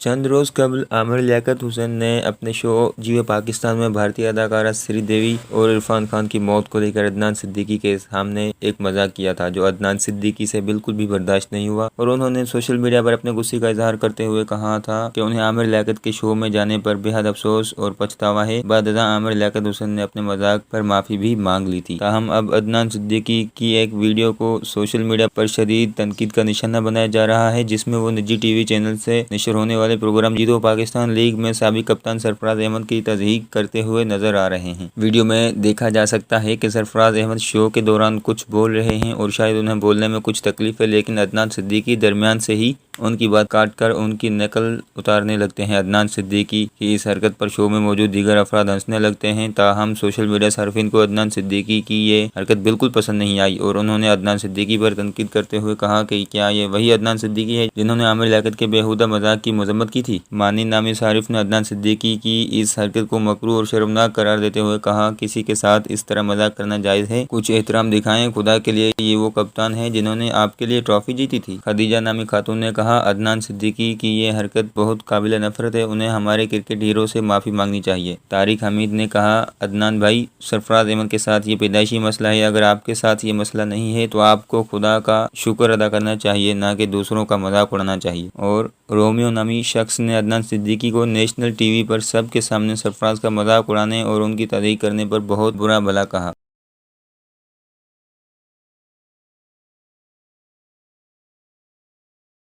چند روز قبل عامر لیاقت حسین نے اپنے شو جیو پاکستان میں بھارتی اداکارہ سری دیوی اور عرفان خان کی موت کو لے کر عدنان صدیقی کے سامنے ایک مذاق کیا تھا جو عدنان صدیقی سے بالکل بھی برداشت نہیں ہوا، اور انہوں نے سوشل میڈیا پر اپنے غصے کا اظہار کرتے ہوئے کہا تھا کہ انہیں عامر لیاقت کے شو میں جانے پر بے حد افسوس اور پچھتاوا ہے۔ بعد ازاں عامر لیاقت حسین نے اپنے مذاق پر معافی بھی مانگ لی تھی، تاہم اب عدنان صدیقی کی ایک ویڈیو کو سوشل میڈیا پر شدید تنقید کا نشانہ بنایا جا رہا ہے، جس میں وہ نجی ٹی وی چینل سے نشر ہونے والے پروگرام جیتو پاکستان لیگ میں سابق کپتان سرفراز احمد کی تضحیک کرتے ہوئے نظر آ رہے ہیں۔ ویڈیو میں دیکھا جا سکتا ہے کہ سرفراز احمد شو کے دوران کچھ بول رہے ہیں اور شاید انہیں بولنے میں کچھ تکلیف ہے، لیکن عدنان صدیقی درمیان سے ہی ان کی بات کاٹ کر ان کی نقل اتارنے لگتے ہیں۔ عدنان صدیقی کی اس حرکت پر شو میں موجود دیگر افراد ہنسنے لگتے ہیں، تاہم سوشل میڈیا صارفین کو عدنان صدیقی کی یہ حرکت بالکل پسند نہیں آئی اور انہوں نے عدنان صدیقی پر تنقید کرتے ہوئے کہا کہ کیا یہ وہی عدنان صدیقی ہے جنہوں نے عامر لیاقت کے بیہودہ مذاق کی مذمت کی تھی؟ مانی نامی صارف نے عدنان صدیقی کی اس حرکت کو مکروہ اور شرمناک قرار دیتے ہوئے کہا، کسی کے ساتھ اس طرح مذاق کرنا جائز ہے؟ کچھ احترام دکھائیں، خدا کے لیے یہ وہ کپتان ہیں جنہوں نے آپ کے لیے ٹرافی جیتی تھی۔ خدیجہ نامی خاتون نے کہا، عدنان صدیقی کی یہ حرکت بہت قابل نفرت ہے، انہیں ہمارے کرکٹ ہیرو سے معافی مانگنی چاہیے۔ طارق حمید نے کہا، عدنان بھائی، سرفراز احمد کے ساتھ یہ پیدائشی مسئلہ ہے، اگر آپ کے ساتھ یہ مسئلہ نہیں ہے تو آپ کو خدا کا شکر ادا کرنا چاہیے، نہ کہ دوسروں کا مذاق اڑانا چاہیے۔ اور رومیو نامی شخص نے عدنان صدیقی کو نیشنل ٹی وی پر سب کے سامنے سرفراز کا مذاق اڑانے اور ان کی تضحیک کرنے پر بہت برا بھلا کہا۔